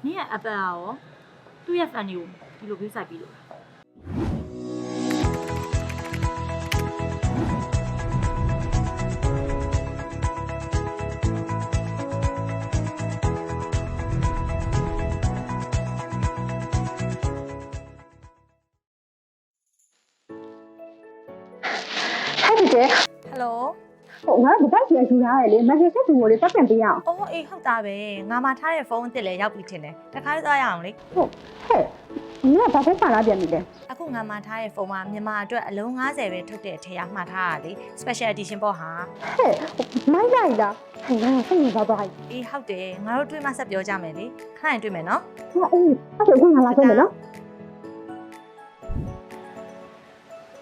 နင်ရဲ့အပတ်ရောသူ့ရဲ့ fan တွေကိုဒီလို view ဆိုင်ပြီးလို့ဟယ်လို ဟိုငါတို့ဘိုက်ကြီးယူထားတယ်လေ message တူကိုလေးပတ်ပြန်ပေးရအောင် အော်အေးဟုတ်တာပဲငါမှထားတဲ့ဖုန်းအစ်စ်လည်းရောက်ပြီထင်တယ်တခါလေးသွားရအောင်လေ ဟုတ်ဟဲ့ငါဘာဖုန်းပါလာပြန်ပြီလဲ အခုငါမှထားတဲ့ဖုန်းမှာမြန်မာအတွက်အလုံး90ပဲထုတ်တဲ့အထက်ရမှားထားတာလေ special edition ပေါ့ဟာ ဟဲ့မိုင်းလိုက်လားဟဲ့ငါစိတ်ဝင်စားသွားပြီ အေးဟုတ်တယ်ငါတို့တွေ့မှဆက်ပြောကြမယ်လေခဏရင်တွေ့မယ်နော် ဟာအေးအဲ့ဒါကိုငါလာခဲ့မယ်နော်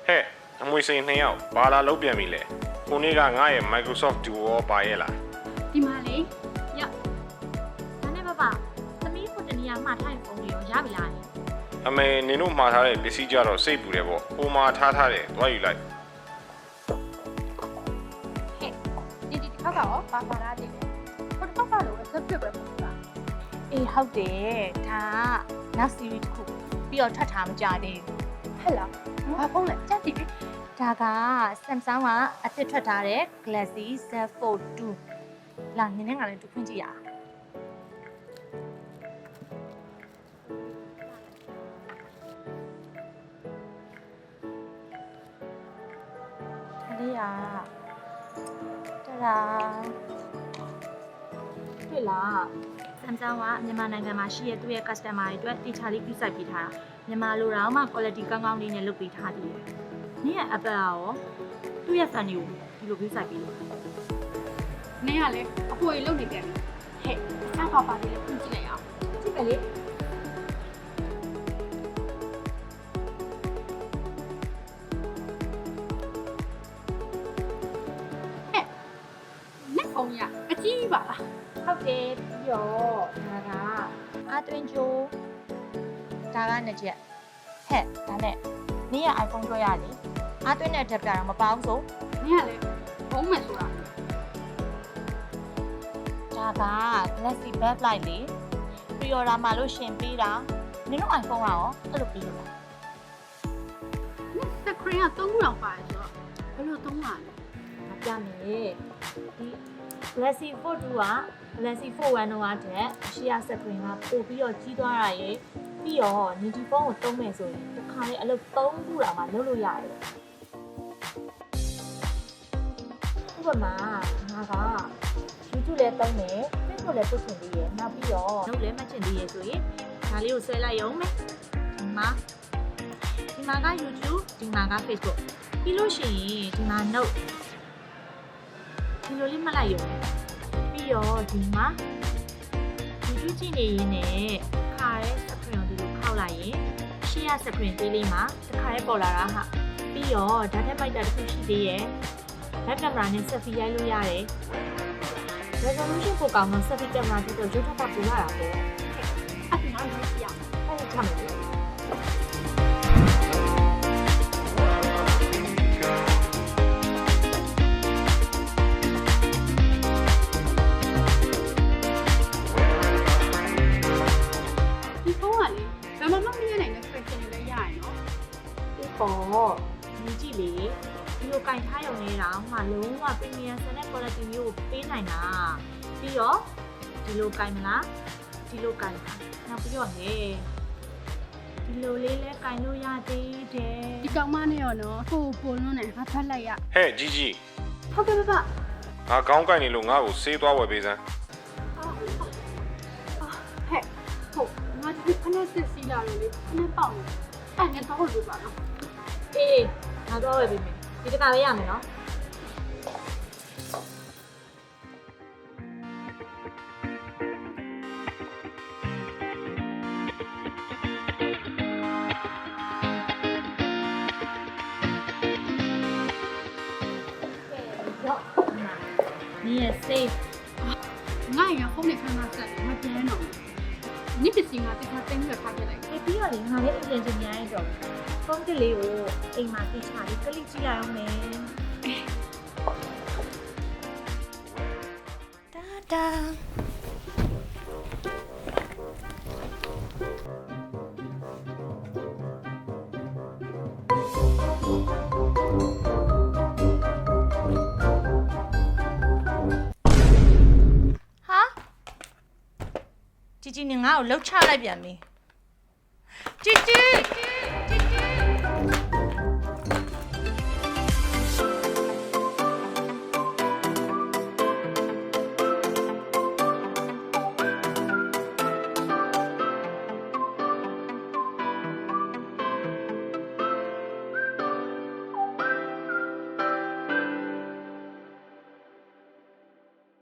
ဟဲ့အမွေစိန်2ယောက်ဘာလာလုံးပြန်ပြီလဲကိုနေ့ကငါရဲ့ Microsoft Duo ပါရဲ့လား ဒီမှာလေရ ဒါနဲ့ပါသမီးကိုတနေရာမှာထားတဲ့ဖုန်းတွေရောရပြီလား အမေနင်တို့မှာထားတဲ့ပစ္စည်းကြတော့စိတ်ပူတယ်ပေါ့ဟိုမှာထားတယ်တွားယူလိုက် ဒီခေါက်ကရောပါလာတယ်ဟိုတစ်ခေါက်ကလို့အသက်ပြပဲပို့တာ အေးဟုတ်တယ်ဒါကနောက် series တစ်ခုပြီးတော့ထွက်ထားမကြသေးဘူး ဟဲ့လားဘာဖုန်းလဲကြက်တီပြီ ဒါက Samsung ကအသစ်ထွက်ထားတဲ့ Galaxy Z Fold 2လာနင်းနဲ့ငါလည်းတူဖွင့်ကြည့်ရအောင်ဒါလေးကတရာတွေ့လား Samsung ကမြန်မာနိုင်ငံမှာရှိတဲ့သူ့ရဲ့ customer တွေအတွက်တေချာလေးပြုစိုက်ပေးထားတာမြန်မာလိုတော့မှ quality ကောင်းကောင်းလေးနဲ့လုပ်ပေးထားတယ်နင်ရဲ့ Apple ရောသူ့ရဲ့ fan တွေကိုဒီလို view ဆိုင်ပြီးလို့ နင်းကလည်းအဖိုးကြီးလုံနေတယ်ဟဲ့အဖောက်ပါလေးလည်းဖွင့်ကြည့်လိုက်အောင် ကြည့်ပဲလေ နက်ဖုန်းရအကြီးပါလား ဟုတ်တယ်ပြီးတော့ဒါကအာတွင်ဂျိုဒါကနှစ်ချက်ဟဲ့ဒါနဲ့နင်ရဲ့ iPhone တွဲရလေအာတွင်နဲ့ adapter တော့မပေါင်းဆို နင်းကလည်းဖုန်းမယ်ဆိုတာ ဒါက Galaxy backlight လေ pre-order မှာလို့ရှင်ပေးတာနင်တို့ iPhone ကရောအဲ့လိုပြီးလို့လား နက်စခရင်က3ခုလောက်ပါတယ်ဆိုတော့ဘယ်လို3ပါလဲ မပြမယ်ဒီ Galaxy Fold 2က Galaxy Fold 1တော့တဲ့ရှေ့ရ screen ကပို့ပြီးတော့ကြီးသွားတာရေပြီးတော့ညီဒီဖုန်းကိုသုံးမယ်ဆိုရင်တစ်ခါလေးအလုပ်3ခုလောက်မှလုပ်လို့ရတယ်ဥပမာငါက YouTube လည်းသုံးတယ် Facebook လည်းပုတ်ချင်သေးတယ်နောက်ပြီးတော့ Note လည်းမှတ်ချင်သေးရဆိုရင်ဒါလေးကိုဆွဲလိုက်ရုံပဲဒီမှာက YouTube ဒီမှာက Facebook ပြီးလို့ရှိရင်ဒီမှာ Note ဒီလိုလေးမှတ်လိုက်ရုံပြီးတော့ဒီမှာ YouTube ကြည့်နေရင်လည်းခါရဲ screen ကိုဒီလိုခောက်လိုက်ရင်ရှေ့ရ screen သေးလေးမှာတစ်ခါရဲပေါ်လာတာဟာပြီးတော့ data monitor တစ်ခုရှိသေးရဲ့ back camera နဲ့ selfie ရိုက်လို့ရတယ် resolution ကိုကောင်းတော့ selfie camera တက်တော့ရုပ်ထပ်ပူလာတာပေါ့ အဲ့ဒီနောက်ကြည့်အောင် အဲ့ဒါချမယ်လေ ဒီဖုန်းကလေဘယ်မှာမှမရနိုင်တဲ့ function တွေလည်းရရနော် ဒီပေါ်ဒီကြည့်လေဒီလိုကင်ထားရုံနဲ့တော့မှလုံးဝ premium ဆန်တဲ့ quality မျိုးကိုပေးနိုင်တာပြီးတော့ဒီလိုကင်မလားဒီလိုကင်တာနောက်ပြီးတော့ဟဲ့ဒီလိုလေးလဲကင်လို့ရသေးတယ် ဒီကောင်မနဲ့ရောနော်ဟိုပိုလွန်းနေငါဖတ်လိုက်ရ ဟဲ့ကြီးကြီး ဟုတ်ကဲ့ပါ ငါကောင်းကိုက်နေလို့ငါ့ကိုဆေးသွားဝယ်ပေးစမ်း ဟဲ့ဟုတ်ငါဒီဖက်နဲ့စစ်စီးလာတယ်လေဖက်နဲ့ပေါက်နေအဲ့နဲ့တော့လို့ပါနော် အေးငါတော့ဝယ်ပေးမယ်ဒီတစ်ခါလေးရမယ်နော်你也 safe ငါရဖုန်းနဲ့ခဏဆက်မပြန်တော့နိပစီငါတိကျတင်းရထားခဲ့လိုက် အေးပြီးတော့လေငါလည်းအင်ဂျင်နီယာရဲ့တော့ဖုန်းကလေးကိုအိမ်မှာတိချလေးကလိကြည့်ရအောင်မယ်တာတာ ជីជីနေငါ့ကိုလှုပ်ချလိုက်ပြန်ပြီជីជី